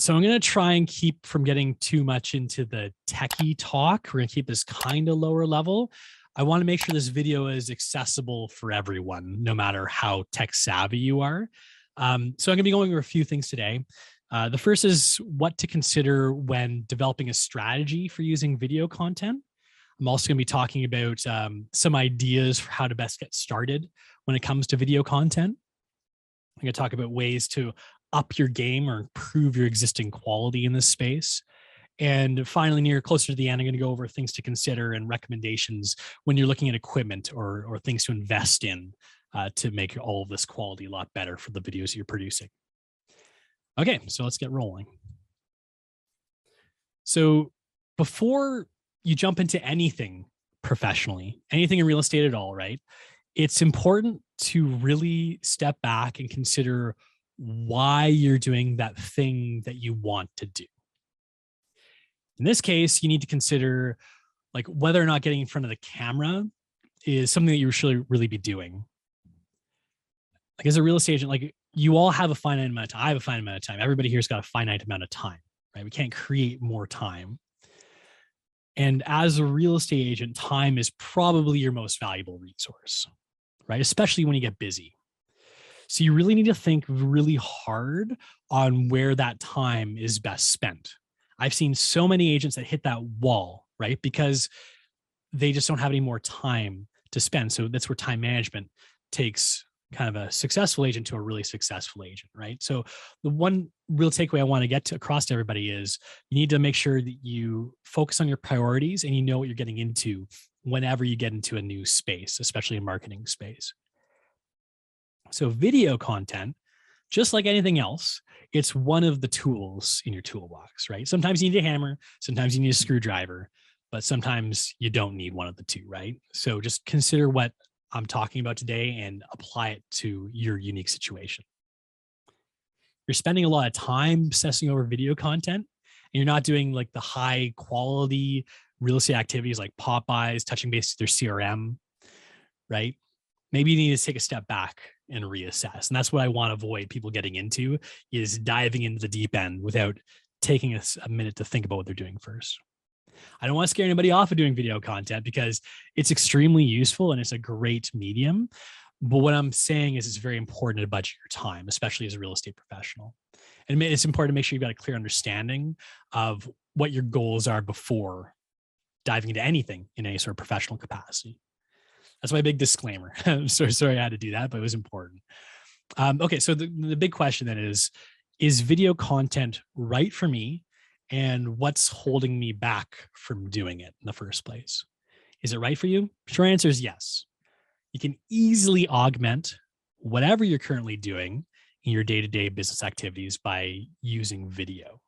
So I'm going to try and keep from getting too much into the techie talk. We're going to keep this kind of lower level. I want to make sure this video is accessible for everyone, no matter how tech savvy you are. So I'm going to be going over a few things today. The first is what to consider when developing a strategy for using video content. I'm also going to be talking about some ideas for how to best get started when it comes to video content. I'm going to talk about ways to up your game or improve your existing quality in this space. And finally, closer to the end, I'm going to go over things to consider and recommendations when you're looking at equipment or things to invest in to make all of this quality a lot better for the videos you're producing. Okay, so let's get rolling. So before you jump into anything professionally, anything in real estate at all, right? It's important to really step back and consider why you're doing that thing that you want to do. In this case, you need to consider like whether or not getting in front of the camera is something that you should really be doing. Like as a real estate agent, like you all have a finite amount of time. I have a finite amount of time. Everybody here's got a finite amount of time, right? We can't create more time. And as a real estate agent, time is probably your most valuable resource, right? Especially when you get busy. So you really need to think really hard on where that time is best spent. I've seen so many agents that hit that wall, right? Because they just don't have any more time to spend. So that's where time management takes kind of a successful agent to a really successful agent, right? So the one real takeaway I want to get across to everybody is you need to make sure that you focus on your priorities and you know what you're getting into whenever you get into a new space, especially a marketing space. So video content, just like anything else, it's one of the tools in your toolbox, right? Sometimes you need a hammer, sometimes you need a screwdriver, but sometimes you don't need one of the two, right? So just consider what I'm talking about today and apply it to your unique situation. You're spending a lot of time obsessing over video content, and you're not doing like the high quality real estate activities like pop-bys, touching base with their CRM, right? Maybe you need to take a step back and reassess. And that's what I want to avoid people getting into, is diving into the deep end without taking a minute to think about what they're doing first. I don't want to scare anybody off of doing video content because it's extremely useful and it's a great medium. But what I'm saying is it's very important to budget your time, especially as a real estate professional. And it's important to make sure you've got a clear understanding of what your goals are before diving into anything in any sort of professional capacity. That's my big disclaimer. I'm sorry I had to do that, but it was important. Okay, so the big question then is video content right for me? And what's holding me back from doing it in the first place? Is it right for you? Short answer is yes. You can easily augment whatever you're currently doing in your day-to-day business activities by using video.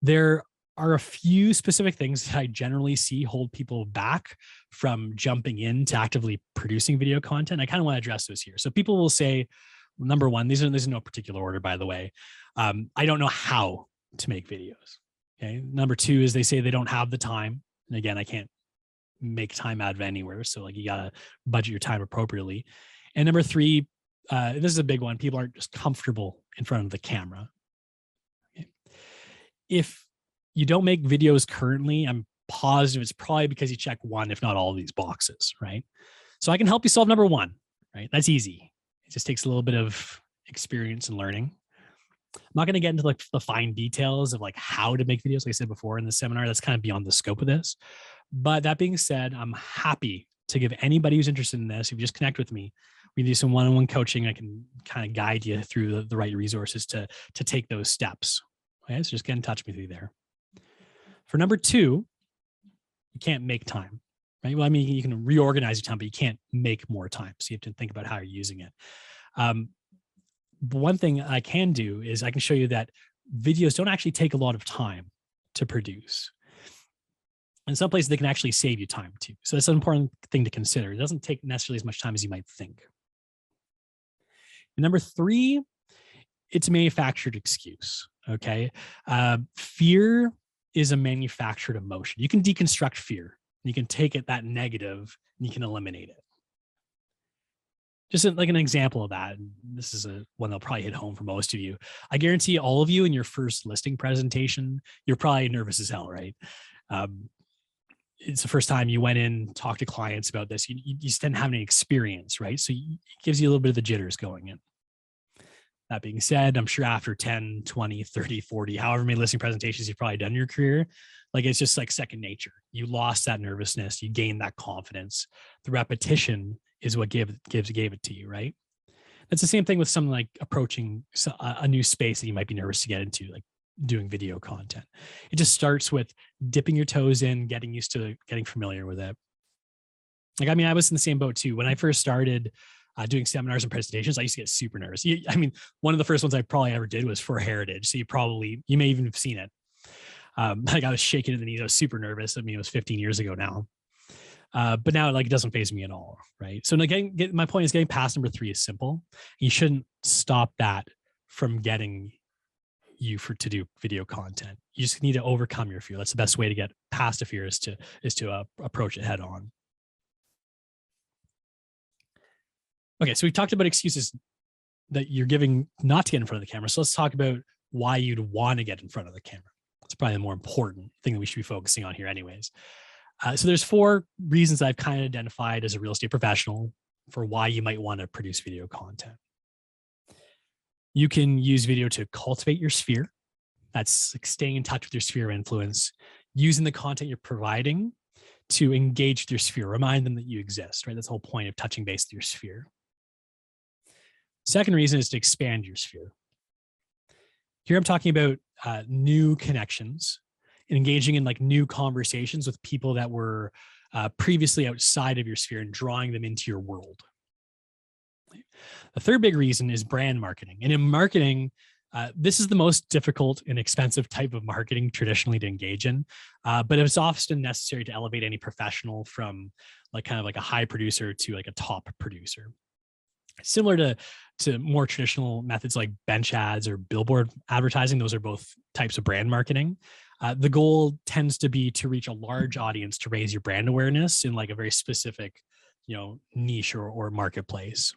There are a few specific things that I generally see hold people back from jumping into actively producing video content. I kind of want to address those here. So people will say, number one, these are no particular order, by the way. I don't know how to make videos. Okay. Number two is they say they don't have the time. And again, I can't make time out of anywhere. So like you got to budget your time appropriately. And number three, this is a big one. People aren't just comfortable in front of the camera. Okay. If you don't make videos currently, I'm positive it's probably because you check one, if not all of these boxes, right? So I can help you solve number one, right? That's easy. It just takes a little bit of experience and learning. I'm not going to get into like the fine details of like how to make videos. Like I said before in the seminar, that's kind of beyond the scope of this. But that being said, I'm happy to give anybody who's interested in this, if you just connect with me, we do some one-on-one coaching. I can kind of guide you through the right resources to take those steps. Okay, so just get in touch with me there. For number two, you can't make time, right? Well, I mean, you can reorganize your time, but you can't make more time. So you have to think about how you're using it. But one thing I can do is I can show you that videos don't actually take a lot of time to produce. In some places, they can actually save you time too. So that's an important thing to consider. It doesn't take necessarily as much time as you might think. And number three, it's a manufactured excuse, okay? Fear is a manufactured emotion. You can deconstruct fear. You can take it that negative and you can eliminate it. just like an example of that. And this is one that'll probably hit home for most of you. I guarantee all of you in your first listing presentation, you're probably nervous as hell, right? Um, it's the first time you went in, talked to clients about this. You just didn't have any experience, right? So it gives you a little bit of the jitters going in. That being said, I'm sure after 10, 20, 30, 40, however many listing presentations you've probably done in your career, like it's just like second nature. You lost that nervousness, you gained that confidence. The repetition is what gave it to you, right? It's the same thing with something like approaching a new space that you might be nervous to get into, like doing video content. It just starts with dipping your toes in, getting used to getting familiar with it. Like, I mean, I was in the same boat too. When I first started doing seminars and presentations, I used to get super nervous. I mean, one of the first ones I probably ever did was for Heritage. So you may even have seen it. Like I was shaking at the knees. I was super nervous. I mean, it was 15 years ago now. But now like it doesn't faze me at all, right? So again, my point is getting past number 3 is simple. You shouldn't stop that from getting you to do video content. You just need to overcome your fear. That's the best way to get past a fear is to approach it head on. Okay, so we talked about excuses that you're giving not to get in front of the camera. So let's talk about why you'd want to get in front of the camera. That's probably the more important thing that we should be focusing on here anyways. So there's 4 reasons I've kind of identified as a real estate professional for why you might want to produce video content. You can use video to cultivate your sphere. That's like staying in touch with your sphere of influence, using the content you're providing to engage with your sphere, remind them that you exist, right? That's the whole point of touching base with your sphere. Second reason is to expand your sphere. Here I'm talking about new connections, engaging in like new conversations with people that were previously outside of your sphere and drawing them into your world. The third big reason is brand marketing. And in marketing, this is the most difficult and expensive type of marketing traditionally to engage in, but it's often necessary to elevate any professional from like kind of like a high producer to like a top producer. Similar to more traditional methods like bench ads or billboard advertising, those are both types of brand marketing. The goal tends to be to reach a large audience to raise your brand awareness in like a very specific, niche or marketplace.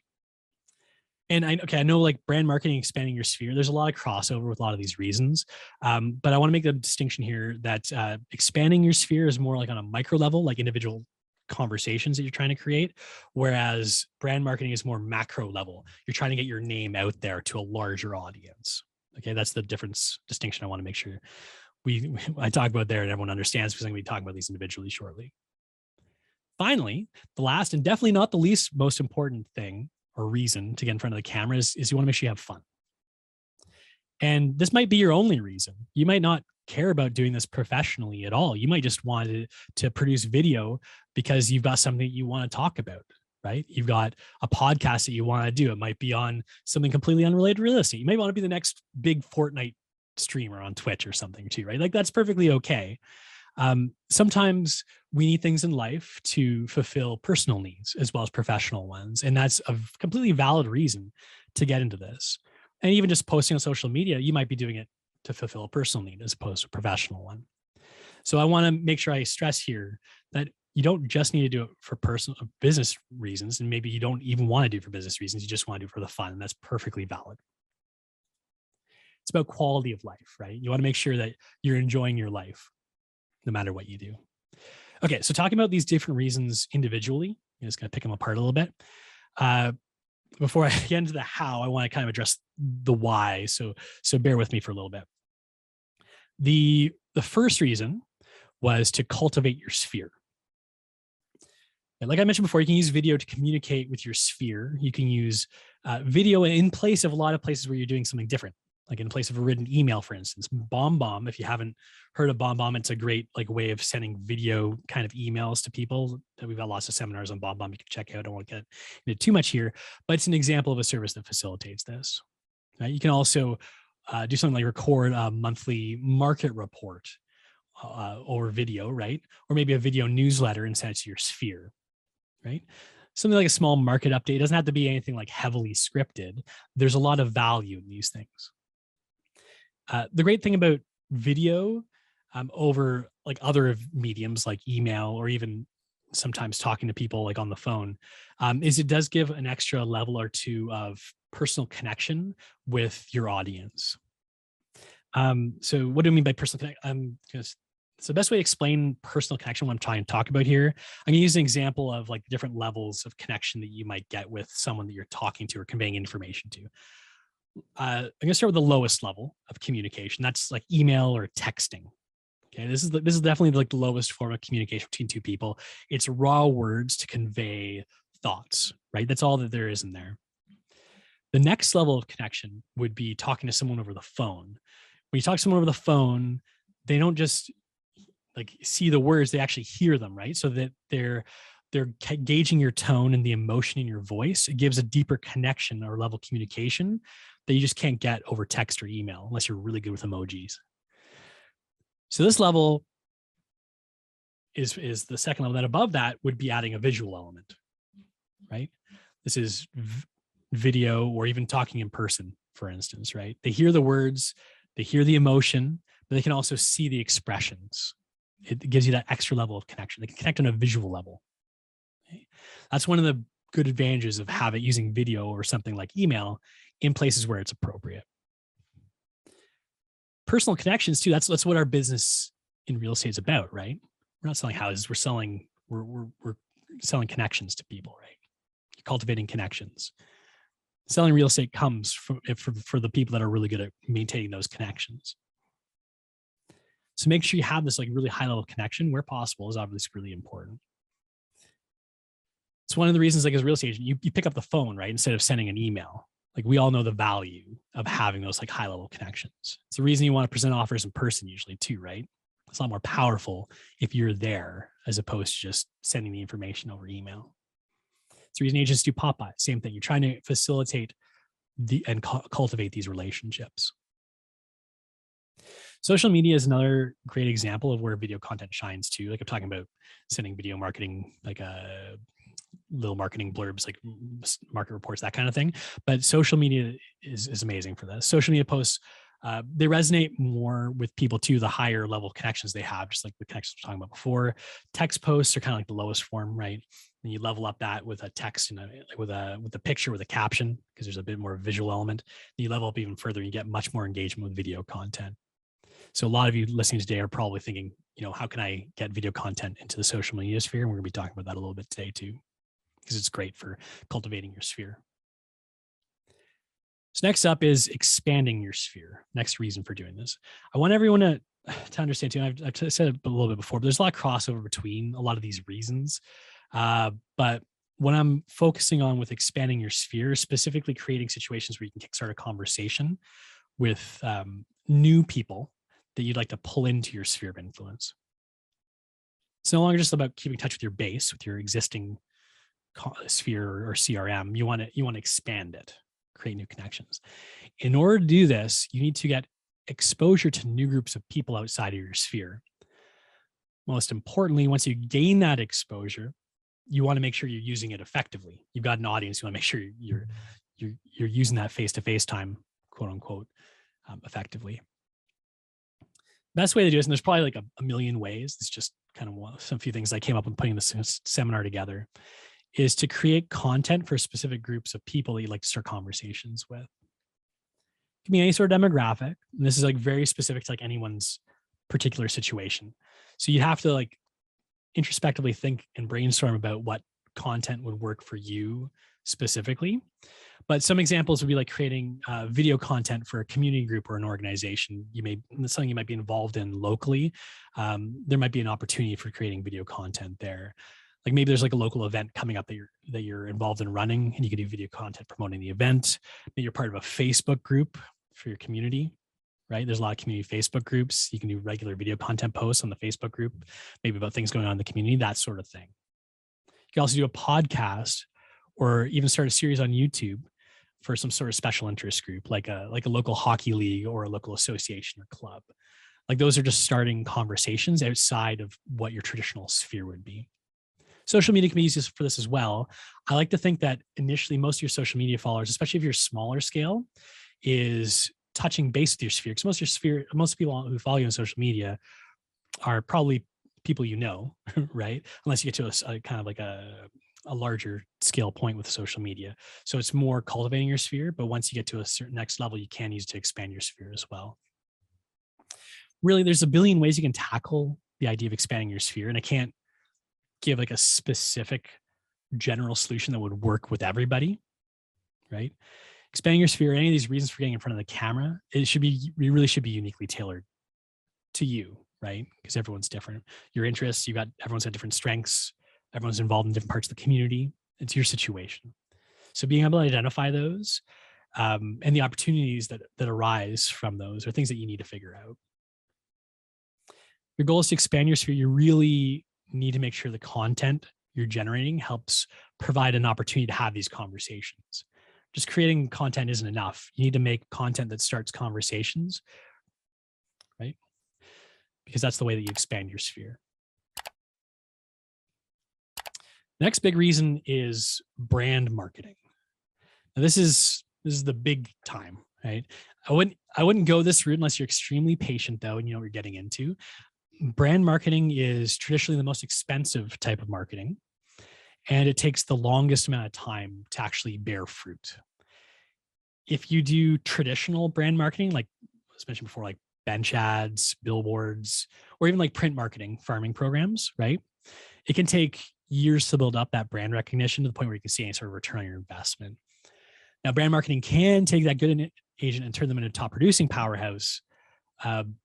And I know like brand marketing, expanding your sphere, there's a lot of crossover with a lot of these reasons. But I want to make the distinction here that expanding your sphere is more like on a micro level, like individual conversations that you're trying to create, whereas brand marketing is more macro level. You're trying to get your name out there to a larger audience. Okay, that's the distinction I want to make sure I talk about there and everyone understands, because I'm going to be talking about these individually shortly. Finally, the last and definitely not the least most important thing or reason to get in front of the camera is you want to make sure you have fun. And this might be your only reason. You might not care about doing this professionally at all. You might just want to produce video because you've got something you want to talk about, right? You've got a podcast that you want to do. It might be on something completely unrelated to real estate. You may want to be the next big Fortnite streamer on Twitch or something too, right? Like that's perfectly okay. Sometimes we need things in life to fulfill personal needs as well as professional ones. And that's a completely valid reason to get into this. And even just posting on social media, you might be doing it to fulfill a personal need as opposed to a professional one. So I want to make sure I stress here that you don't just need to do it for personal business reasons. And maybe you don't even want to do it for business reasons. You just want to do it for the fun. And that's perfectly valid. It's about quality of life, right? You want to make sure that you're enjoying your life no matter what you do. Okay, so talking about these different reasons individually, I'm just going to pick them apart a little bit. Before I get into the how, I want to kind of address the why. So bear with me for a little bit. The first reason was to cultivate your sphere. And like I mentioned before, you can use video to communicate with your sphere. You can use video in place of a lot of places where you're doing something different. Like in place of a written email, for instance. BombBomb, if you haven't heard of BombBomb, it's a great like way of sending video kind of emails to people. We've got lots of seminars on BombBomb you can check out. I don't want to get into too much here, but it's an example of a service that facilitates this. Right? You can also do something like record a monthly market report over video, right? Or maybe a video newsletter and send it to your sphere, right? Something like a small market update. It doesn't have to be anything like heavily scripted. There's a lot of value in these things. The great thing about video over like other mediums like email or even sometimes talking to people like on the phone, is it does give an extra level or two of personal connection with your audience. So what do I mean by personal connection? So the best way to explain personal connection, what I'm trying to talk about here, I'm gonna use an example of like different levels of connection that you might get with someone that you're talking to or conveying information to. I'm gonna start with the lowest level of communication. That's like email or texting. Okay, this is definitely like the lowest form of communication between two people. It's raw words to convey thoughts, right? That's all that there is in there. The next level of connection would be talking to someone over the phone. When you talk to someone over the phone, they don't just like see the words, they actually hear them, right? So that they're gauging your tone and the emotion in your voice. It gives a deeper connection or level of communication that you just can't get over text or email unless you're really good with emojis. So this level is the second level. That above that would be adding a visual element, right? This is video or even talking in person, for instance, right? They hear the words, they hear the emotion, but they can also see the expressions. It gives you that extra level of connection. They can connect on a visual level. Okay? That's one of the good advantages of having using video or something like email in places where it's appropriate. Personal connections too. That's what our business in real estate is about, right? We're not selling houses. We're selling selling connections to people, right? Cultivating connections. Selling real estate comes from for the people that are really good at maintaining those connections. So make sure you have this like really high level connection where possible is obviously really important. It's one of the reasons, like as a real estate agent, you pick up the phone, right? Instead of sending an email. Like we all know the value of having those like high level connections. It's the reason you want to present offers in person usually too, right? It's a lot more powerful if you're there as opposed to just sending the information over email. It's the reason agents do pop-by. Same thing. You're trying to facilitate and cultivate these relationships. Social media is another great example of where video content shines too. Like I'm talking about sending video marketing, like a little marketing blurbs, like market reports, that kind of thing. But social media is amazing for this. Social media posts, they resonate more with people too, the higher level connections they have, just like the connections we were talking about before. Text posts are kind of like the lowest form, right? And you level up that with a text and with a picture with a caption, because there's a bit more visual element. And you level up even further, and you get much more engagement with video content. So a lot of you listening today are probably thinking, how can I get video content into the social media sphere? And we're gonna be talking about that a little bit today too, because it's great for cultivating your sphere. So next up is expanding your sphere. Next reason for doing this. I want everyone to understand too, and I've said it a little bit before, but there's a lot of crossover between a lot of these reasons. But what I'm focusing on with expanding your sphere, specifically creating situations where you can kickstart a conversation with new people that you'd like to pull into your sphere of influence. It's no longer just about keeping in touch with your base, with your existing sphere or CRM. You want to expand it, create new connections. In order to do this, you need to get exposure to new groups of people outside of your sphere. Most importantly, once you gain that exposure, you want to make sure you're using it effectively. You've got an audience. You want to make sure you're using that face-to-face time, quote unquote, effectively. Best way to do this, and there's probably like a million ways. It's just kind of some few things I came up with putting this seminar together, is to create content for specific groups of people that you'd like to start conversations with. It can be any sort of demographic. And this is like very specific to like anyone's particular situation. So you have to like introspectively think and brainstorm about what content would work for you specifically. But some examples would be like creating video content for a community group or an organization. That's something you might be involved in locally. There might be an opportunity for creating video content there. Like maybe there's like a local event coming up that you're involved in running, and you can do video content promoting the event. Maybe you're part of a Facebook group for your community, right? There's a lot of community Facebook groups. You can do regular video content posts on the Facebook group, maybe about things going on in the community, that sort of thing. You can also do a podcast or even start a series on YouTube for some sort of special interest group, like a local hockey league or a local association or club. Like those are just starting conversations outside of what your traditional sphere would be. Social media can be used for this as well. I like to think that initially most of your social media followers, especially if you're smaller scale, is touching base with your sphere. Because most people who follow you on social media are probably people you know, right? Unless you get to a kind of like a larger scale point with social media. So it's more cultivating your sphere, but once you get to a certain next level, you can use it to expand your sphere as well. Really, there's a billion ways you can tackle the idea of expanding your sphere, and I can't give like a specific general solution that would work with everybody, right? Expanding your sphere, any of these reasons for getting in front of the camera, it really should be uniquely tailored to you, right? Because everyone's different. Your interests, everyone's got different strengths. Everyone's involved in different parts of the community. It's your situation. So being able to identify those and the opportunities that arise from those are things that you need to figure out. Your goal is to expand your sphere. You really need to make sure the content you're generating helps provide an opportunity to have these conversations. Just creating content isn't enough. You need to make content that starts conversations, right? Because that's the way that you expand your sphere. Next big reason is brand marketing. Now this is the big time, right? I wouldn't go this route unless you're extremely patient though, and you know what you're getting into. Brand marketing is traditionally the most expensive type of marketing, and it takes the longest amount of time to actually bear fruit. If you do traditional brand marketing, like as mentioned before, like bench ads, billboards, or even like print marketing, farming programs, right? It can take years to build up that brand recognition to the point where you can see any sort of return on your investment. Now, brand marketing can take that good agent and turn them into a top producing powerhouse,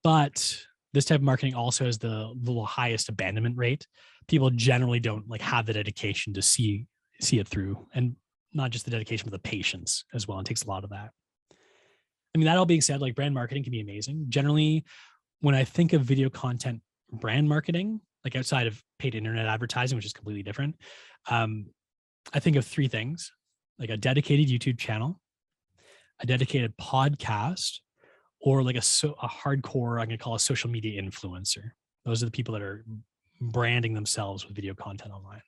but this type of marketing also has the highest abandonment rate. People generally don't like have the dedication to see it through, and not just the dedication, but the patience as well. It takes a lot of that. I mean, that all being said, like brand marketing can be amazing. Generally, when I think of video content brand marketing, like outside of paid internet advertising, which is completely different, I think of three things: like a dedicated YouTube channel, a dedicated podcast, or like a hardcore, I'm going to call a social media influencer. Those are the people that are branding themselves with video content online.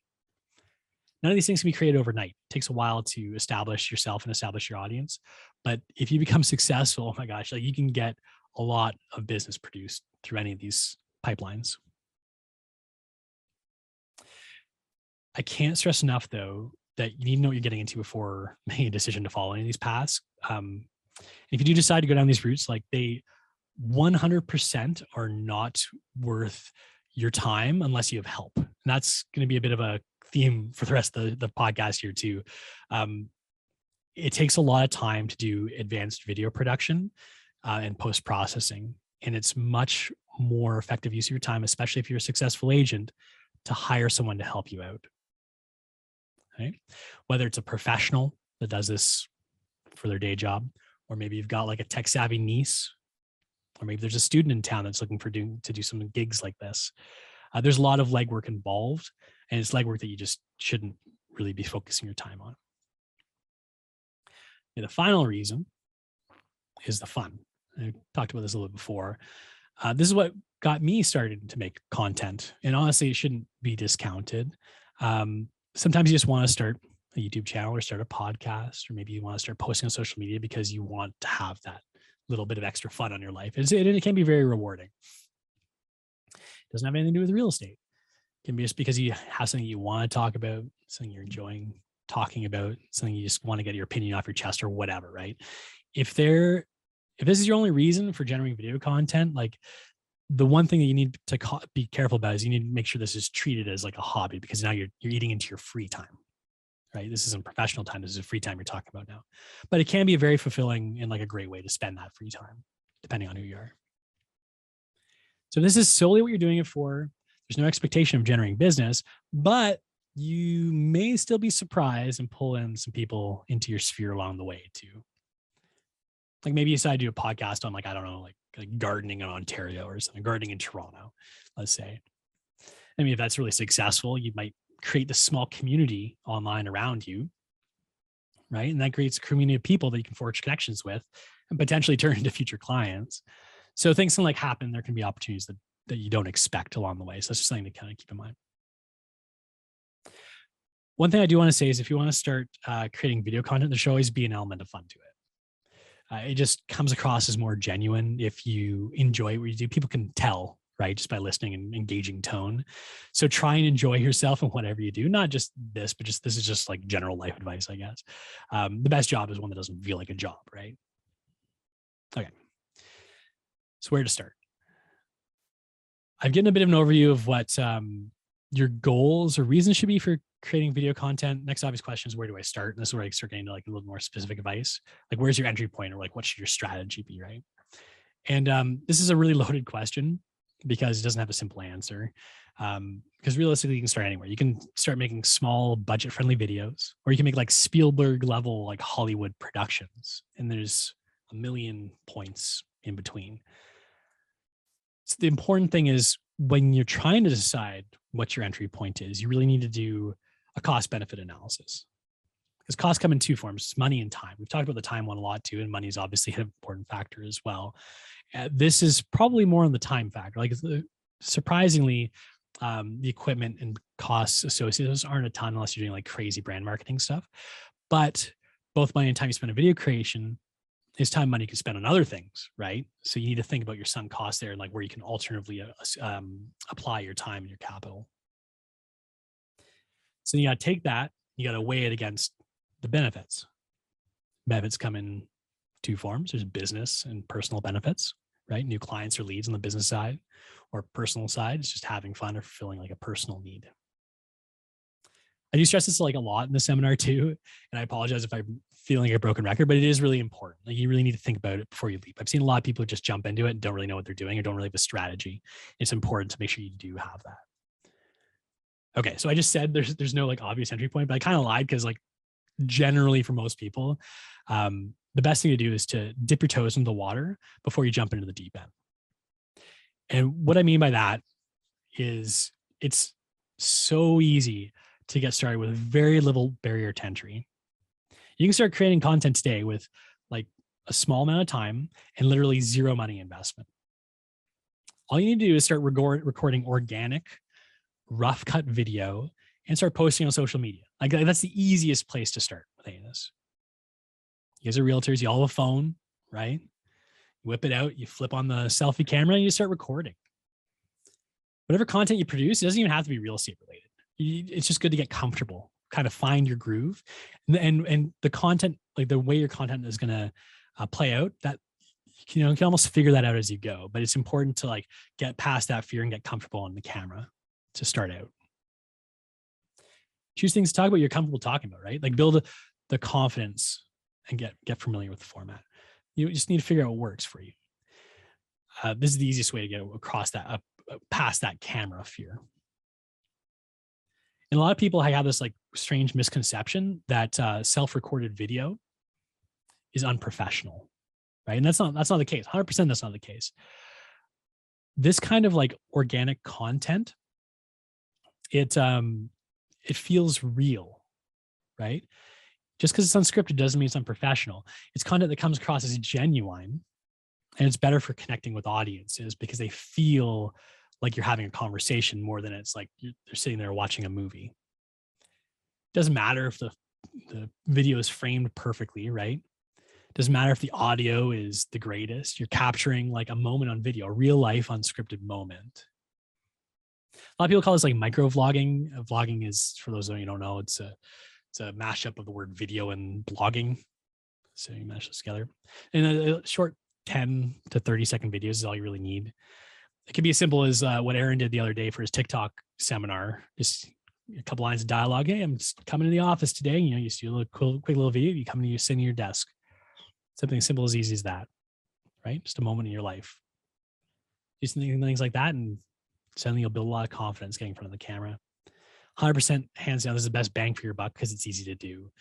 None of these things can be created overnight. It takes a while to establish yourself and establish your audience. But if you become successful, oh my gosh, like you can get a lot of business produced through any of these pipelines. I can't stress enough, though, that you need to know what you're getting into before making a decision to follow any of these paths. If you do decide to go down these routes, like they 100% are not worth your time unless you have help. And that's going to be a bit of a theme for the rest of the podcast here too. It takes a lot of time to do advanced video production and post-processing. And it's much more effective use of your time, especially if you're a successful agent, to hire someone to help you out. Right? Whether it's a professional that does this for their day job, or maybe you've got like a tech savvy niece, or maybe there's a student in town that's looking to do some gigs like this. There's a lot of legwork involved, and it's legwork that you just shouldn't really be focusing your time on. And the final reason is the fun. I talked about this a little bit before. This is what got me started to make content, and honestly, it shouldn't be discounted. Sometimes you just want to start a YouTube channel or start a podcast, or maybe you want to start posting on social media because you want to have that little bit of extra fun on your life. It can be very rewarding. It doesn't have anything to do with real estate. It can be just because you have something you want to talk about, something you're enjoying talking about, something you just want to get your opinion off your chest or whatever, right? If this is your only reason for generating video content, like the one thing that you need to be careful about is you need to make sure this is treated as like a hobby, because now you're eating into your free time. Right? This isn't professional time. This is free time you're talking about now. But it can be a very fulfilling and like a great way to spend that free time, depending on who you are. So this is solely what you're doing it for. There's no expectation of generating business, but you may still be surprised and pull in some people into your sphere along the way too. Like maybe you decide to do a podcast on like, I don't know, like gardening in Ontario or something, gardening in Toronto, let's say. I mean, if that's really successful, you might create this small community online around you, right? And that creates a community of people that you can forge connections with and potentially turn into future clients. So things can like happen. There can be opportunities that you don't expect along the way. So that's just something to kind of keep in mind. One thing I do want to say is if you want to start creating video content, there should always be an element of fun to it. It just comes across as more genuine if you enjoy what you do. People can tell right? Just by listening and engaging tone. So try and enjoy yourself in whatever you do, not just this, but just this is just like general life advice, I guess. The best job is one that doesn't feel like a job, right? Okay. So where to start? I've given a bit of an overview of what your goals or reasons should be for creating video content. Next obvious question is, where do I start? And this is where I start getting to like a little more specific advice. Like, where's your entry point, or like, what should your strategy be, right? And this is a really loaded question because it doesn't have a simple answer. Because realistically, you can start anywhere. You can start making small budget-friendly videos, or you can make like Spielberg level, like Hollywood productions. And there's a million points in between. So the important thing is, when you're trying to decide what your entry point is, you really need to do a cost benefit analysis, because costs come in two forms: money and time. We've talked about the time one a lot too, and money is obviously an important factor as well. This is probably more on the time factor. Like, surprisingly, the equipment and costs associated with those aren't a ton unless you're doing like crazy brand marketing stuff. But both money and time you spend on video creation is time money you can spend on other things, right? So you need to think about your sunk cost there and like where you can alternatively apply your time and your capital. So you got to take that, you got to weigh it against the benefits. Benefits come in two forms. There's business and personal benefits, right? New clients or leads on the business side, or personal side, it's just having fun or fulfilling like a personal need. I do stress this like a lot in the seminar too, and I apologize if I'm feeling like a broken record, but it is really important. Like, you really need to think about it before you leap. I've seen a lot of people who just jump into it and don't really know what they're doing or don't really have a strategy. It's important to make sure you do have that. Okay, so I just said there's no like obvious entry point, but I kind of lied, because like generally for most people, the best thing to do is to dip your toes into the water before you jump into the deep end. And what I mean by that is, it's so easy to get started with very little barrier to entry. You can start creating content today with like a small amount of time and literally zero money investment. All you need to do is start recording organic, rough cut video and start posting on social media. Like, that's the easiest place to start with any of this. You guys are realtors, you all have a phone, right? You whip it out, you flip on the selfie camera, and you start recording. Whatever content you produce, it doesn't even have to be real estate related. It's just good to get comfortable, kind of find your groove, and the content, like the way your content is going to play out, that you can almost figure that out as you go. But it's important to like get past that fear and get comfortable on the camera to start out. Choose things to talk about you're comfortable talking about, right? Like, build the confidence and get familiar with the format. You just need to figure out what works for you. This is the easiest way to get across that, past that camera fear. And a lot of people have this like strange misconception that self-recorded video is unprofessional, right? And that's not the case. 100% that's not the case. This kind of like organic content, it feels real, right? Just because it's unscripted doesn't mean it's unprofessional. It's content that comes across as genuine, and it's better for connecting with audiences because they feel like you're having a conversation more than it's like they're sitting there watching a movie. Doesn't matter if the video is framed perfectly, right? Doesn't matter if the audio is the greatest. You're capturing like a moment on video, a real life unscripted moment. A lot of people call this like micro vlogging. Vlogging is, for those of you who don't know, it's a mashup of the word video and blogging. So you mash this together. And a short 10 to 30-second videos is all you really need. It can be as simple as what Aaron did the other day for his TikTok seminar. Just a couple lines of dialogue. Hey, I'm just coming to the office today. You just do a little quick little video. You come and you sit in your desk. Something simple as easy as that, right? Just a moment in your life. Do things like that, and suddenly you'll build a lot of confidence getting in front of the camera. 100% hands down, this is the best bang for your buck because it's easy to do.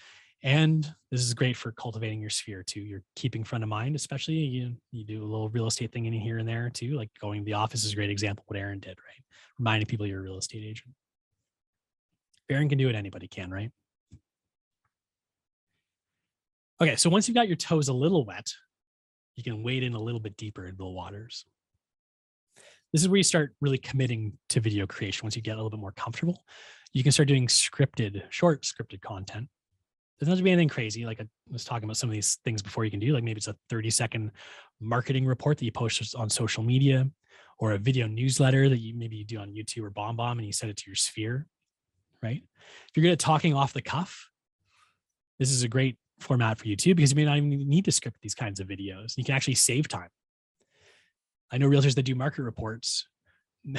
And this is great for cultivating your sphere too. You're keeping front of mind, especially you do a little real estate thing in here and there too. Like going to the office is a great example of what Aaron did, right? Reminding people you're a real estate agent. If Aaron can do it, anybody can, right? Okay, so once you've got your toes a little wet, you can wade in a little bit deeper into the waters. This is where you start really committing to video creation. Once you get a little bit more comfortable, you can start doing short scripted content. Doesn't have to be anything crazy. Like I was talking about some of these things before you can do, like maybe it's a 30-second marketing report that you post on social media, or a video newsletter that maybe you do on YouTube or BombBomb and you send it to your sphere, right? If you're good at talking off the cuff, this is a great format for you too, because you may not even need to script these kinds of videos. You can actually save time. I know realtors that do market reports,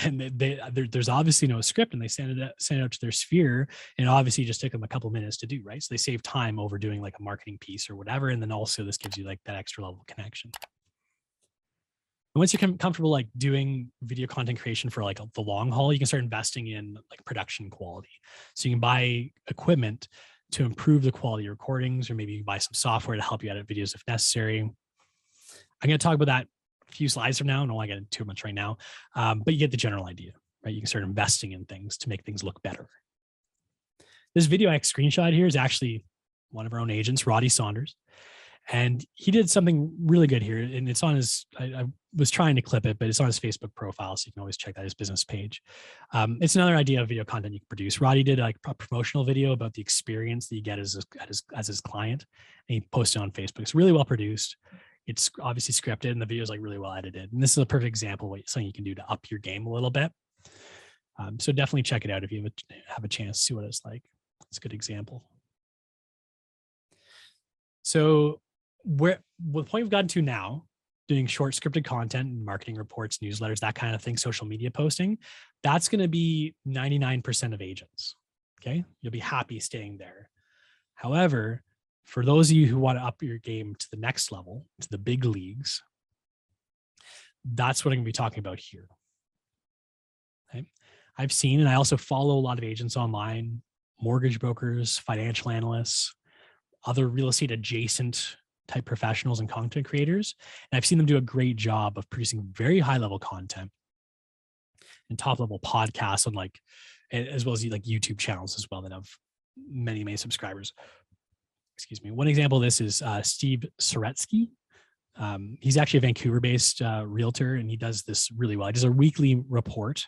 and there's obviously no script, and they send it out to their sphere, and it obviously just took them a couple minutes to do, right? So they save time over doing like a marketing piece or whatever, and then also this gives you like that extra level of connection. And once you're comfortable like doing video content creation for like the long haul, you can start investing in like production quality. So you can buy equipment to improve the quality of recordings, or maybe you can buy some software to help you edit videos if necessary. I'm going to talk about that a few slides from now. I don't want to get into too much right now, but you get the general idea, right? You can start investing in things to make things look better. This video I screenshot here is actually one of our own agents, Roddy Saunders. And he did something really good here. And it's on his, I was trying to clip it, but it's on his Facebook profile. So you can always check that, his business page. It's another idea of video content you can produce. Roddy did like a promotional video about the experience that you get as his client. And he posted on Facebook. It's really well produced. It's obviously scripted and the video is like really well edited. And this is a perfect example of something you can do to up your game a little bit. So definitely check it out if you have a chance to see what it's like. It's a good example. So the point we've gotten to now, doing short scripted content, marketing reports, newsletters, that kind of thing, social media posting, that's going to be 99% of agents. Okay. You'll be happy staying there. However, for those of you who want to up your game to the next level, to the big leagues, that's what I'm going to be talking about here. Okay. I've seen, and I also follow a lot of agents online, mortgage brokers, financial analysts, other real estate adjacent type professionals and content creators. And I've seen them do a great job of producing very high level content and top level podcasts on like, as well as like YouTube channels as well that have many, many subscribers. Excuse me. One example of this is Steve Soretsky. He's actually a Vancouver-based realtor, and he does this really well. He does a weekly report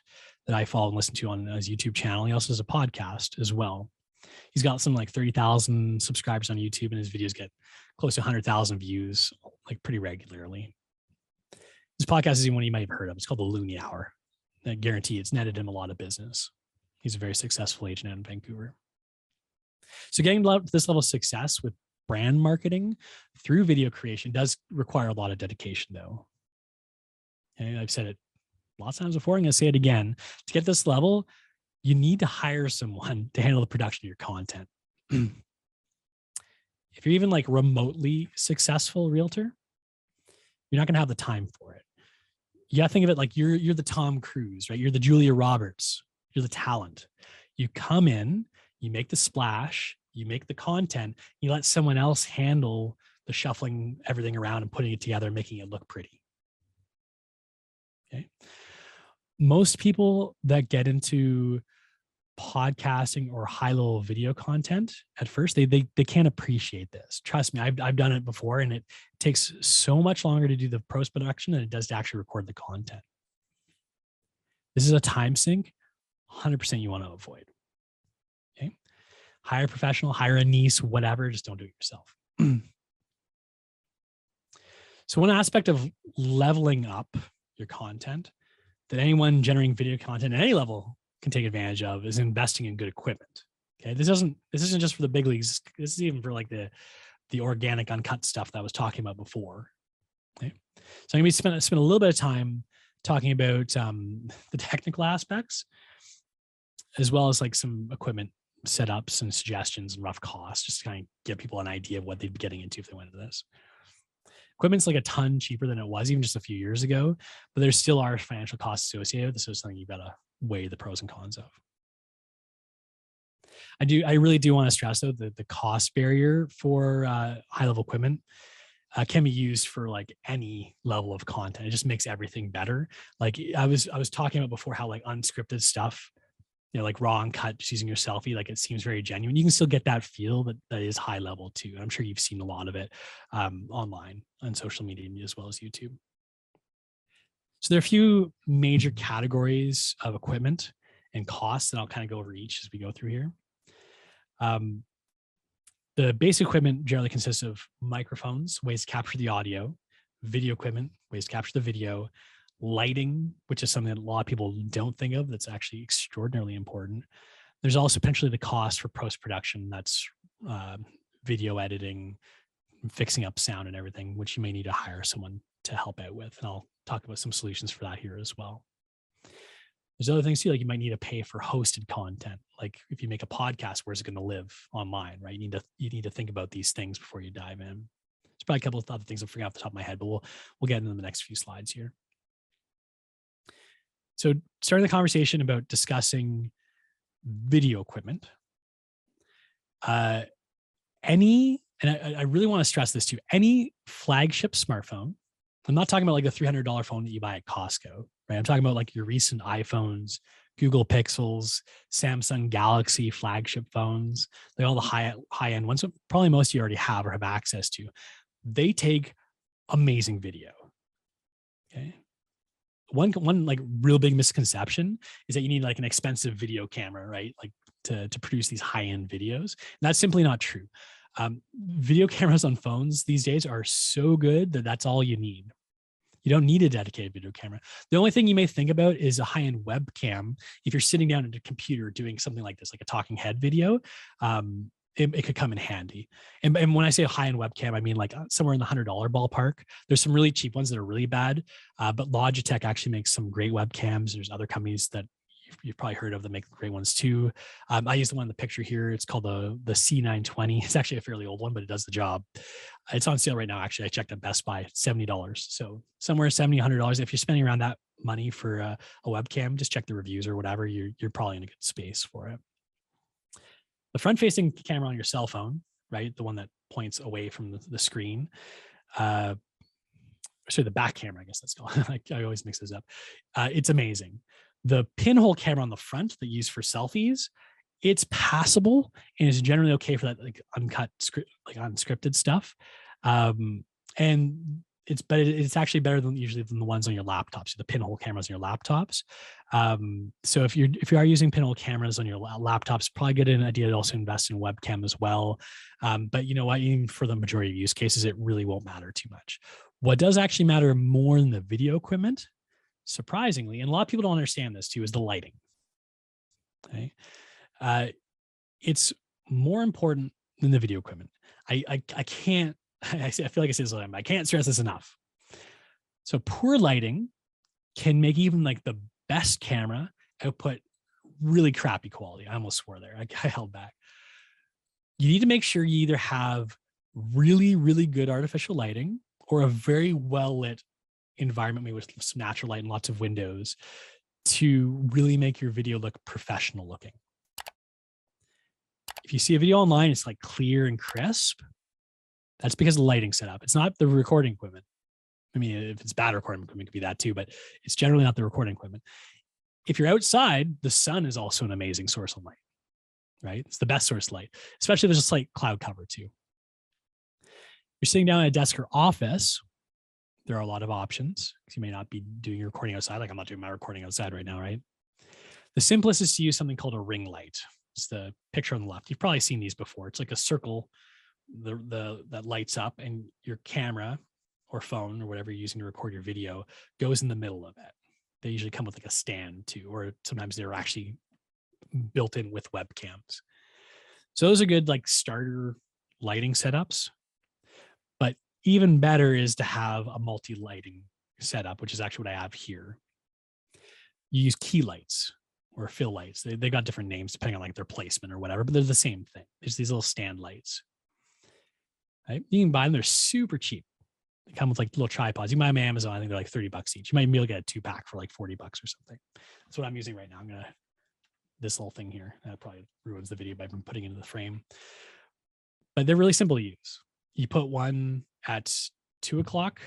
that I follow and listen to on his YouTube channel. He also does a podcast as well. He's got some like 30,000 subscribers on YouTube, and his videos get close to 100,000 views like pretty regularly. This podcast is one you might have heard of. It's called the Looney Hour. I guarantee it's netted him a lot of business. He's a very successful agent out in Vancouver. So getting to this level of success with brand marketing through video creation does require a lot of dedication, though. And I've said it lots of times before. I'm going to say it again. To get this level, you need to hire someone to handle the production of your content. If you're even like remotely successful realtor, you're not going to have the time for it. You got to think of it like you're the Tom Cruise, right? You're the Julia Roberts. You're the talent. You come in, you make the splash, you make the content, you let someone else handle the shuffling everything around and putting it together and making it look pretty. Okay. Most people that get into podcasting or high-level video content at first, they can't appreciate this. Trust me, I've done it before, and it takes so much longer to do the post-production than it does to actually record the content. This is a time sink, 100% you want to avoid. Okay, hire a professional, hire a niece, whatever. Just don't do it yourself. So one aspect of leveling up your content that anyone generating video content at any level can take advantage of is investing in good equipment. Okay, this isn't just for the big leagues. This is even for like the organic uncut stuff that I was talking about before. Okay, so I'm gonna spend a little bit of time talking about the technical aspects, as well as like some equipment setups and suggestions and rough costs, just to kind of give people an idea of what they'd be getting into if they went into this. Equipment's like a ton cheaper than it was even just a few years ago, but there still are financial costs associated with this. So it's something you've got to weigh the pros and cons of. I really do want to stress though that the cost barrier for high level equipment can be used for like any level of content. It just makes everything better. Like I was talking about before, how like unscripted stuff, you know, like raw and cut, just using your selfie, like it seems very genuine. You can still get that feel that is high level too. And I'm sure you've seen a lot of it online on social media as well as YouTube. So there are a few major categories of equipment and costs, and I'll kind of go over each as we go through here. The basic equipment generally consists of microphones, ways to capture the audio, video equipment, ways to capture the video, lighting, which is something that a lot of people don't think of, that's actually extraordinarily important. There's also potentially the cost for post-production. That's video editing, fixing up sound and everything, which you may need to hire someone to help out with. And I'll talk about some solutions for that here as well. There's other things too, like you might need to pay for hosted content. Like if you make a podcast, where's it going to live online, right? You need to think about these things before you dive in. There's probably a couple of other things I'm forgetting off the top of my head, but we'll get into the next few slides here. So starting the conversation about discussing video equipment, and I really want to stress this too, any flagship smartphone, I'm not talking about like the $300 phone that you buy at Costco, right? I'm talking about like your recent iPhones, Google Pixels, Samsung Galaxy flagship phones, like all the high end ones that probably most of you already have or have access to. They take amazing video. Okay. One like real big misconception is that you need like an expensive video camera, right? Like to produce these high end videos. And that's simply not true. Video cameras on phones these days are so good that that's all you need. You don't need a dedicated video camera. The only thing you may think about is a high-end webcam. If you're sitting down at a computer doing something like this, like a talking head video, it could come in handy. And when I say a high-end webcam, I mean like somewhere in the $100 ballpark. There's some really cheap ones that are really bad, but Logitech actually makes some great webcams. There's other companies that you've probably heard of that make great ones too. I use the one in the picture here. It's called the C920. It's actually a fairly old one, but it does the job. It's on sale right now. Actually, I checked at Best Buy, $70. So somewhere $70, $100. If you're spending around that money for a webcam, just check the reviews or whatever. You're probably in a good space for it. The front-facing camera on your cell phone, right? The one that points away from the screen. Sorry, the back camera, I guess that's called. I always mix those up. It's amazing. The pinhole camera on the front that you use for selfies, it's passable and is generally okay for that like uncut unscripted stuff. And it's actually better than usually than the ones on your laptops, the pinhole cameras on your laptops. So if you are using pinhole cameras on your laptops, probably get an idea to also invest in webcam as well. But you know what, even for the majority of use cases, it really won't matter too much. What does actually matter more than the video equipment, surprisingly, and a lot of people don't understand this too, is the lighting. Okay. It's more important than the video equipment. I can't, I feel like I say this all the time, but I can't stress this enough. So poor lighting can make even like the best camera output really crappy quality. I almost swore there. I held back. You need to make sure you either have really, really good artificial lighting or a very well lit environment, maybe with some natural light and lots of windows, to really make your video look professional looking. If you see a video online, it's like clear and crisp. That's because the lighting setup. It's not the recording equipment. I mean, if it's bad recording equipment, it could be that too, but it's generally not the recording equipment. If you're outside, the sun is also an amazing source of light, right? It's the best source of light, especially if there's a slight cloud cover too. You're sitting down at a desk or office, there are a lot of options because you may not be doing your recording outside. Like I'm not doing my recording outside right now, right? The simplest is to use something called a ring light. It's the picture on the left. You've probably seen these before. It's like a circle that lights up, and your camera or phone or whatever you're using to record your video goes in the middle of it. They usually come with like a stand too, or sometimes they're actually built in with webcams. So those are good like starter lighting setups. But even better is to have a multi-lighting setup, which is actually what I have here. You use key lights or fill lights. They got different names depending on like their placement or whatever, but they're the same thing. There's these little stand lights. Right? You can buy them. They're super cheap. They come with like little tripods. You can buy them on Amazon. I think they're like $30 each. You might be able to get a 2-pack for like $40 or something. That's what I'm using right now. I'm this little thing here. That probably ruins the video by putting it into the frame. But they're really simple to use. You put one at 2 o'clock.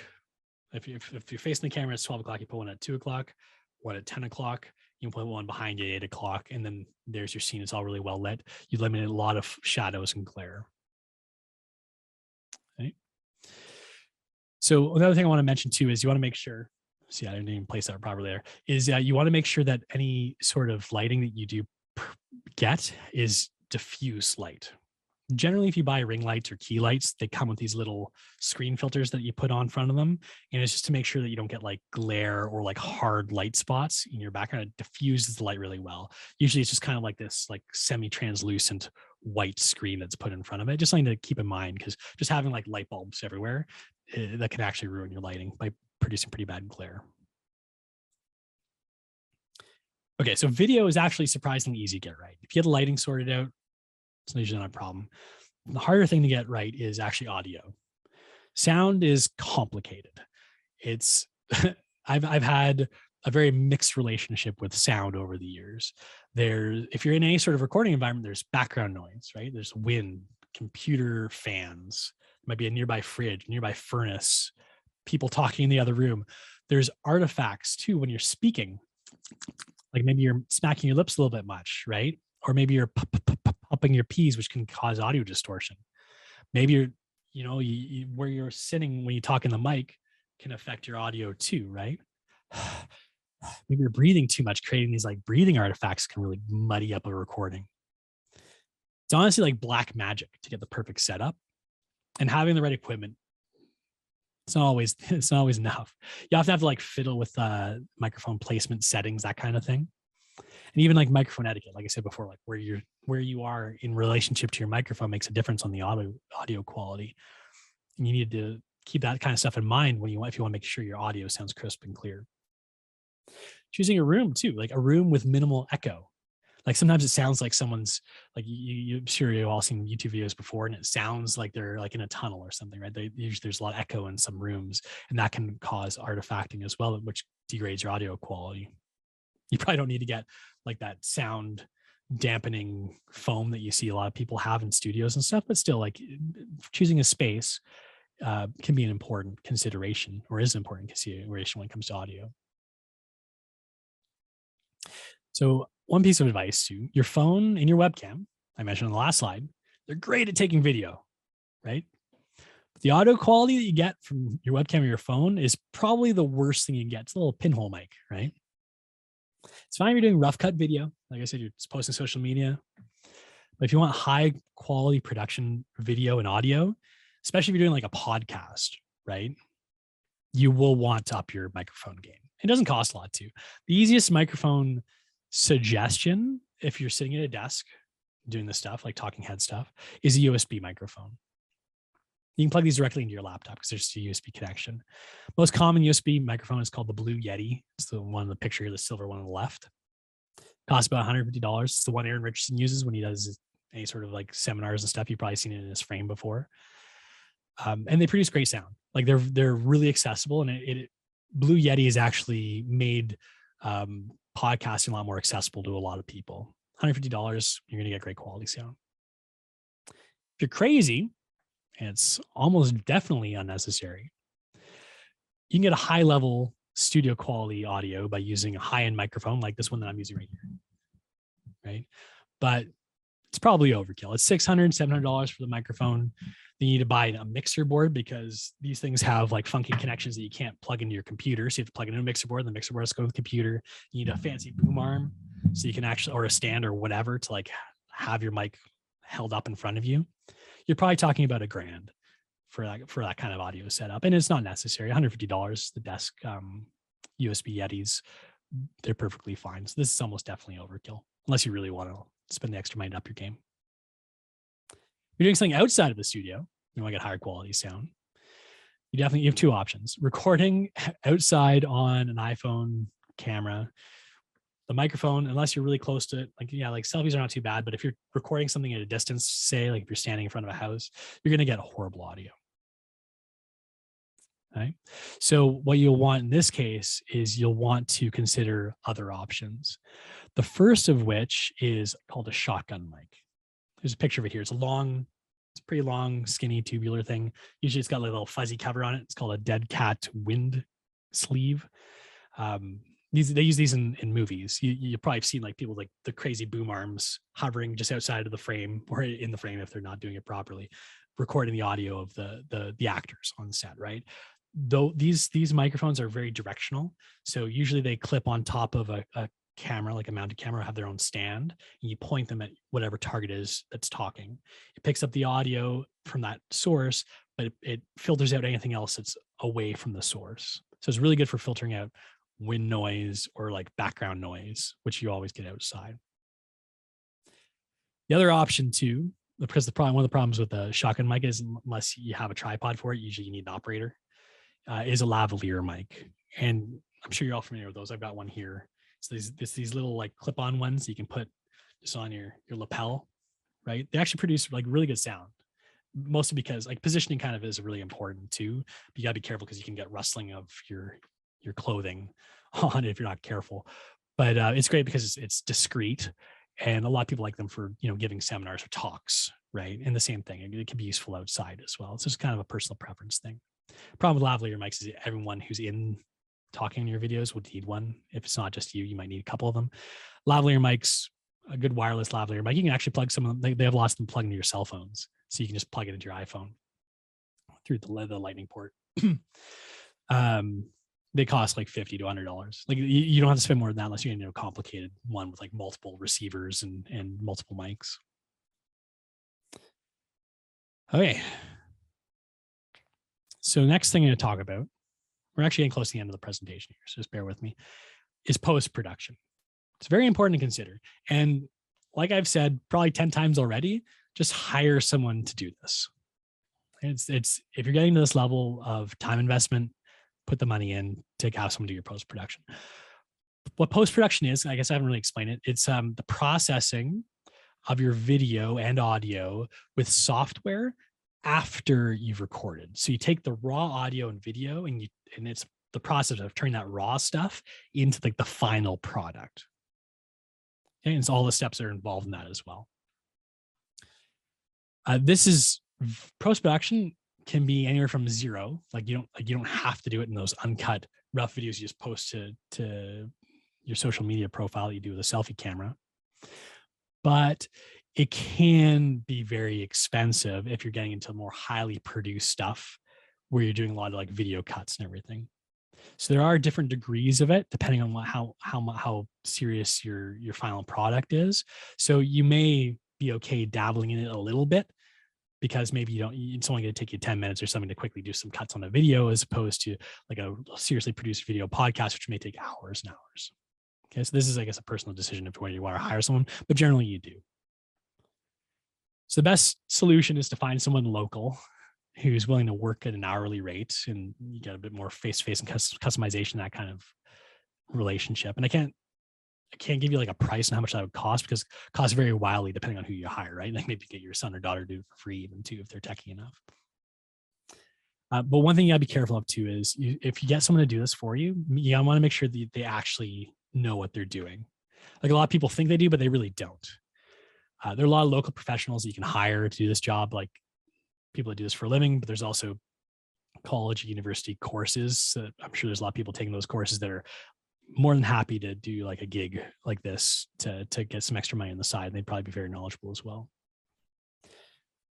If you're facing the camera, it's 12 o'clock. You put one at 2 o'clock, one at 10 o'clock. You can put one behind you at 8 o'clock. And then there's your scene. It's all really well lit. You eliminate a lot of shadows and glare. Okay. So another thing I want to mention too is you want to make sure, see, I didn't even place that properly there, is you want to make sure that any sort of lighting that you do get is diffuse light. Generally, if you buy ring lights or key lights, they come with these little screen filters that you put on front of them. And it's just to make sure that you don't get like glare or like hard light spots in your background. It diffuses the light really well. Usually it's just kind of like this like semi-translucent white screen that's put in front of it. Just something to keep in mind, because just having like light bulbs everywhere, that can actually ruin your lighting by producing pretty bad glare. Okay, so video is actually surprisingly easy to get right. If you get the lighting sorted out, it's usually not a problem. The harder thing to get right is actually audio. Sound is complicated. It's I've had a very mixed relationship with sound over the years. If you're in any sort of recording environment, there's background noise, right? There's wind, computer fans, it might be a nearby fridge, nearby furnace, people talking in the other room. There's artifacts too when you're speaking, like maybe you're smacking your lips a little bit much, right? Or maybe you're popping your P's, which can cause audio distortion. Maybe where you're sitting when you talk in the mic can affect your audio too, right? Maybe you're breathing too much, creating these like breathing artifacts can really muddy up a recording. It's honestly like black magic to get the perfect setup, and having the right equipment. It's not always enough. You have to like fiddle with microphone placement settings, that kind of thing. And even like microphone etiquette, like I said before, like where you are in relationship to your microphone makes a difference on the audio quality. And you need to keep that kind of stuff in mind if you want to make sure your audio sounds crisp and clear. Choosing a room too, like a room with minimal echo. Like sometimes it sounds like someone's like I'm sure you've all seen YouTube videos before, and it sounds like they're like in a tunnel or something, right? Usually there's a lot of echo in some rooms, and that can cause artifacting as well, which degrades your audio quality. You probably don't need to get like that sound dampening foam that you see a lot of people have in studios and stuff, but still, like choosing a space can be an important consideration, or is an important consideration when it comes to audio. So one piece of advice to your phone and your webcam, I mentioned on the last slide, they're great at taking video, right? But the audio quality that you get from your webcam or your phone is probably the worst thing you can get. It's a little pinhole mic, right? It's fine if you're doing rough cut video. Like I said, you're just posting social media. But if you want high quality production video and audio, especially if you're doing like a podcast, right? You will want to up your microphone game. It doesn't cost a lot too. The easiest microphone suggestion, if you're sitting at a desk doing this stuff, like talking head stuff, is a USB microphone. You can plug these directly into your laptop because there's a USB connection. Most common USB microphone is called the Blue Yeti. It's the one in the picture here, the silver one on the left. Costs about $150. It's the one Aaron Richardson uses when he does any sort of like seminars and stuff. You've probably seen it in his frame before. And they produce great sound. Like they're really accessible, and Blue Yeti has actually made podcasting a lot more accessible to a lot of people. $150, you're going to get great quality sound. If you're crazy, and it's almost definitely unnecessary, you can get a high level studio quality audio by using a high end microphone like this one that I'm using right here. Right. But it's probably overkill. It's $600, $700 for the microphone. You need to buy a mixer board because these things have like funky connections that you can't plug into your computer. So you have to plug it into a mixer board. And the mixer board has to go to the computer. You need a fancy boom arm so you can actually, or a stand or whatever, to like have your mic held up in front of you. You're probably talking about $1,000 for that kind of audio setup. And it's not necessary. $150, the desk USB Yetis, they're perfectly fine. So this is almost definitely overkill, unless you really want to spend the extra money to up your game. If you're doing something outside of the studio, you want to get higher quality sound, you have two options. Recording outside on an iPhone camera, the microphone, unless you're really close to it, like selfies are not too bad, but if you're recording something at a distance, say like if you're standing in front of a house, you're going to get horrible audio. Right? So what you'll want in this case is you'll want to consider other options. The first of which is called a shotgun mic. There's a picture of it here. It's a pretty long, skinny, tubular thing. Usually it's got like a little fuzzy cover on it. It's called a dead cat wind sleeve. They use these in movies. You probably have seen like people like the crazy boom arms hovering just outside of the frame or in the frame if they're not doing it properly, recording the audio of the actors on set, right? Though these microphones are very directional. So usually they clip on top of a camera, like a mounted camera, have their own stand, and you point them at whatever target is that's talking. It picks up the audio from that source, but it filters out anything else that's away from the source. So it's really good for filtering out wind noise or like background noise, which you always get outside. The other option too, because one of the problems with the shotgun mic is unless you have a tripod for it, usually you need an operator, is a lavalier mic. And I'm sure you're all familiar with those. I've got one here. So these little like clip-on ones you can put just on your lapel, right? They actually produce like really good sound, mostly because like positioning kind of is really important too. But you gotta be careful because you can get rustling of your clothing on it if you're not careful. But it's great because it's discreet, and a lot of people like them for giving seminars or talks, right? And the same thing, it can be useful outside as well. It's just kind of a personal preference thing. Problem with lavalier mics is everyone who's in talking in your videos would need one. If it's not just you, you might need a couple of them. Lavalier mics, a good wireless lavalier mic, you can actually plug some of them. They have lots of them plugged into your cell phones, so you can just plug it into your iPhone through the lightning port. They cost like $50 to $100. Like you don't have to spend more than that unless you're a complicated one with like multiple receivers and multiple mics. Okay. So next thing I'm going to talk about, we're actually getting close to the end of the presentation here, so just bear with me, is post-production. It's very important to consider. And like I've said probably 10 times already, just hire someone to do this. It's if you're getting to this level of time investment, put the money in to have someone do your post-production. What post-production is, I guess I haven't really explained it. It's the processing of your video and audio with software after you've recorded. So you take the raw audio and video and it's the process of turning that raw stuff into like the final product. Okay, and so all the steps that are involved in that as well. This is post-production can be anywhere from zero. Like you don't have to do it in those uncut rough videos you just post to your social media profile that you do with a selfie camera. But it can be very expensive if you're getting into more highly produced stuff where you're doing a lot of like video cuts and everything. So there are different degrees of it depending on how serious your final product is. So you may be okay dabbling in it a little bit because maybe it's only going to take you 10 minutes or something to quickly do some cuts on a video as opposed to like a seriously produced video podcast, which may take hours and hours. Okay, so this is, I guess, a personal decision of whether you want to hire someone, but generally you do. So the best solution is to find someone local who's willing to work at an hourly rate, and you get a bit more face-to-face and customization, that kind of relationship. And I can't give you like a price on how much that would cost because it costs very wildly depending on who you hire, right? Like maybe get your son or daughter to do it for free even too if they're techie enough. But one thing you gotta be careful of too is if you get someone to do this for you, you gotta want to make sure that they actually know what they're doing. Like a lot of people think they do, but they really don't. There are a lot of local professionals that you can hire to do this job, like people that do this for a living, but there's also college, university courses. I'm sure there's a lot of people taking those courses that are more than happy to do like a gig like this to get some extra money on the side. And they'd probably be very knowledgeable as well.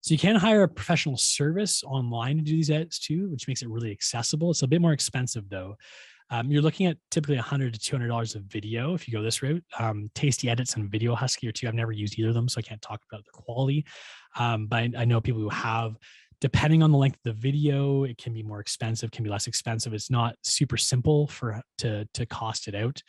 So you can hire a professional service online to do these edits too, which makes it really accessible. It's a bit more expensive though. You're looking at typically $100 to $200 of video if you go this route. Tasty Edits and Video Husky are two. I've never used either of them, so I can't talk about the quality. But I know people who have. Depending on the length of the video, it can be more expensive, can be less expensive. It's not super simple to cost it out.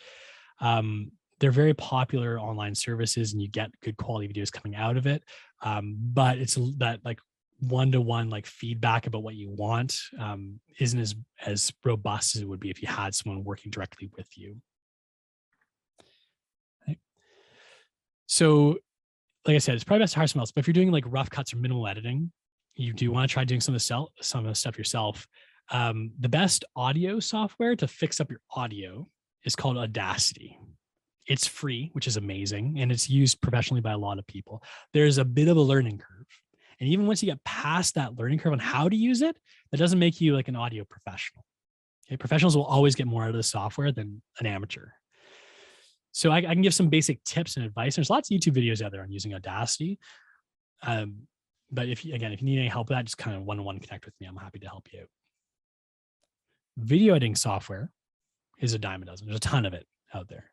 They're very popular online services, and you get good quality videos coming out of it. But it's that like one-to-one like feedback about what you want isn't as robust as it would be if you had someone working directly with you. Okay. So like I said, it's probably best to hire someone else, but if you're doing like rough cuts or minimal editing, you do want to try doing some of the stuff yourself. The best audio software to fix up your audio is called Audacity. It's free, which is amazing, and it's used professionally by a lot of people. There's a bit of a learning curve. And even once you get past that learning curve on how to use it, that doesn't make you like an audio professional. Okay? Professionals will always get more out of the software than an amateur. So I can give some basic tips and advice. There's lots of YouTube videos out there on using Audacity. But if you need any help with that, just kind of one-on-one connect with me. I'm happy to help you out. Video editing software is a dime a dozen. There's a ton of it out there.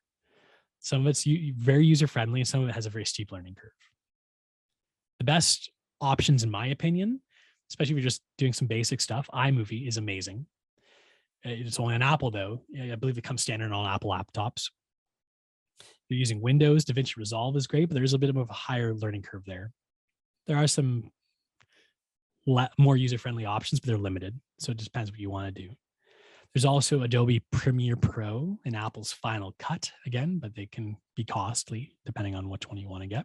Some of it's very user-friendly, and some of it has a very steep learning curve. The best options, in my opinion, especially if you're just doing some basic stuff, iMovie is amazing. It's only on Apple, though. I believe it comes standard on Apple laptops. If you're using Windows, DaVinci Resolve is great, but there's a bit of a higher learning curve there. There are some more user-friendly options, but they're limited. So it just depends what you want to do. There's also Adobe Premiere Pro and Apple's Final Cut, again, but they can be costly depending on which one you want to get.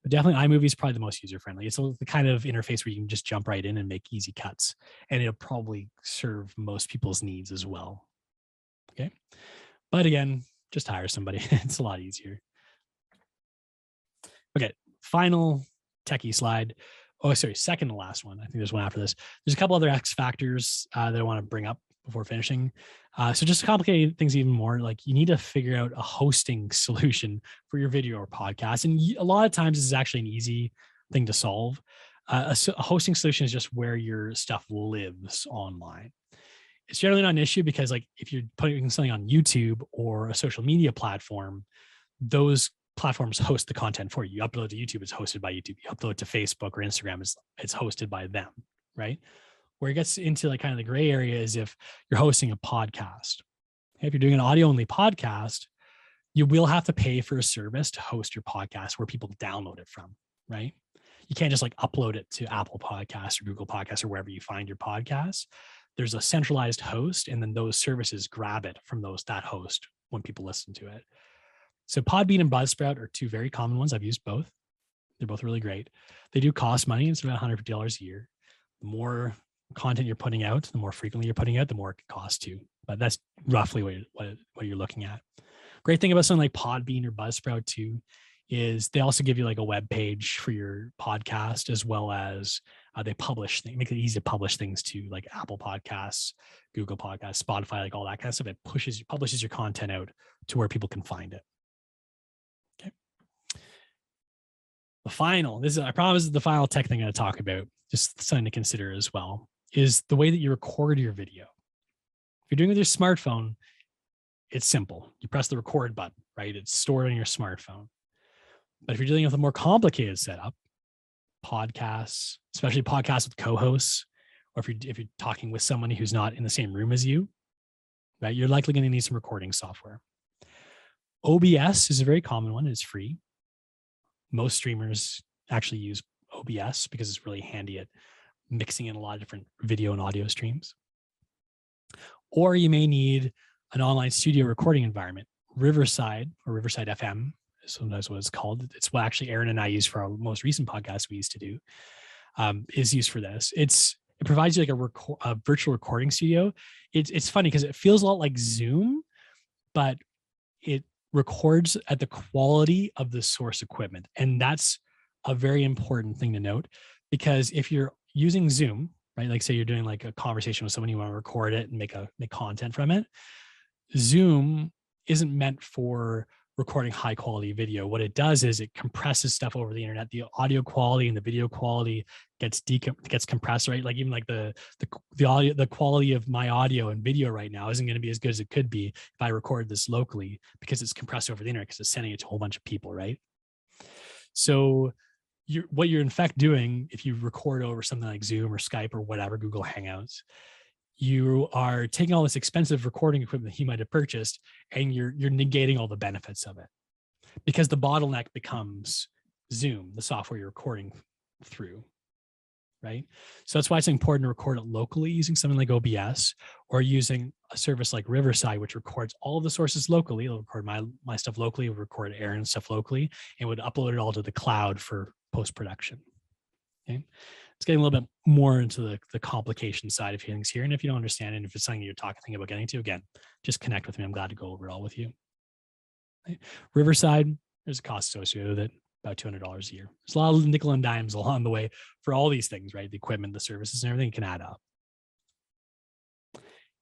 But definitely iMovie is probably the most user-friendly. It's the kind of interface where you can just jump right in and make easy cuts, and it'll probably serve most people's needs as well. Okay. But again, just hire somebody. It's a lot easier. Okay. Final techie slide. Oh, sorry. Second to last one. I think there's one after this. There's a couple other X factors that I want to bring up before finishing. So just to complicate things even more, like you need to figure out a hosting solution for your video or podcast. And a lot of times this is actually an easy thing to solve. A hosting solution is just where your stuff lives online. It's generally not an issue because like if you're putting something on YouTube or a social media platform, those platforms host the content for you. You upload to YouTube, it's hosted by YouTube. You upload to Facebook or Instagram, it's hosted by them, right? Where it gets into like kind of the gray area is if you're hosting a podcast. If you're doing an audio only podcast, you will have to pay for a service to host your podcast where people download it from, right? You can't just like upload it to Apple Podcasts or Google Podcasts or wherever you find your podcasts. There's a centralized host, and then those services grab it from that host when people listen to it. So Podbean and Buzzsprout are two very common ones. I've used both. They're both really great. They do cost money. It's about $150 a year. The more content you're putting out, the more frequently you're putting out, the more it costs too. But that's roughly what you're looking at. Great thing about something like Podbean or Buzzsprout too is they also give you like a web page for your podcast, as well as they make it easy to publish things to like Apple Podcasts, Google Podcasts, Spotify, like all that kind of stuff. It publishes your content out to where people can find it. Okay. I promise the final tech thing I'm going to talk about, just something to consider as well, is the way that you record your video. If you're doing it with your smartphone, it's simple. You press the record button, right? It's stored on your smartphone. But if you're dealing with a more complicated setup, podcasts, especially podcasts with co-hosts, or if you're talking with somebody who's not in the same room as you, right, you're likely going to need some recording software. OBS is a very common one. It's free. Most streamers actually use OBS because it's really handy at mixing in a lot of different video and audio streams. Or you may need an online studio recording environment. Riverside or Riverside FM is sometimes what it's called. It's what actually Aaron and I use for our most recent podcast we used to do, is used for this. It provides you like a virtual recording studio. It's funny because it feels a lot like Zoom, but it records at the quality of the source equipment. And that's a very important thing to note, because if you're using Zoom, right, like say you're doing like a conversation with someone, you want to record it and make content from it. Zoom isn't meant for recording high quality video. What it does is it compresses stuff over the internet. The audio quality and the video quality gets compressed, right? Like even like the audio, the quality of my audio and video right now isn't going to be as good as it could be if I record this locally, because it's compressed over the internet, because it's sending it to a whole bunch of people, right? So what you're in fact doing, if you record over something like Zoom or Skype or whatever, Google Hangouts, you are taking all this expensive recording equipment that you might have purchased, and you're negating all the benefits of it, because the bottleneck becomes Zoom, the software you're recording through, right? So that's why it's important to record it locally using something like OBS, or using a service like Riverside, which records all of the sources locally. It'll record my stuff locally, it'll record Aaron's stuff locally, and would upload it all to the cloud for post-production. Okay. It's getting a little bit more into the complication side of things here. And if you don't understand it, and if it's something you're thinking about getting to, again, just connect with me. I'm glad to go over it all with you. Okay. Riverside, there's a cost associated with it, about $200 a year. There's a lot of nickel and dimes along the way for all these things, right? The equipment, the services, and everything can add up.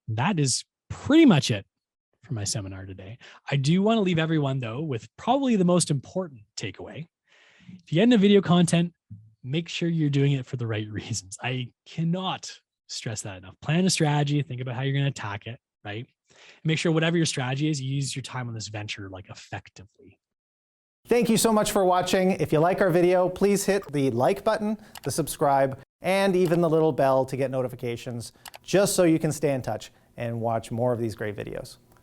That is pretty much it for my seminar today. I do want to leave everyone, though, with probably the most important takeaway. If you get into video content, make sure you're doing it for the right reasons. I cannot stress that enough. Plan a strategy, think about how you're going to attack it, right? make sure whatever your strategy is, you use your time on this venture like effectively. Thank you so much for watching. If you like our video, please hit the like button, the subscribe, and even the little bell to get notifications, just so you can stay in touch and watch more of these great videos.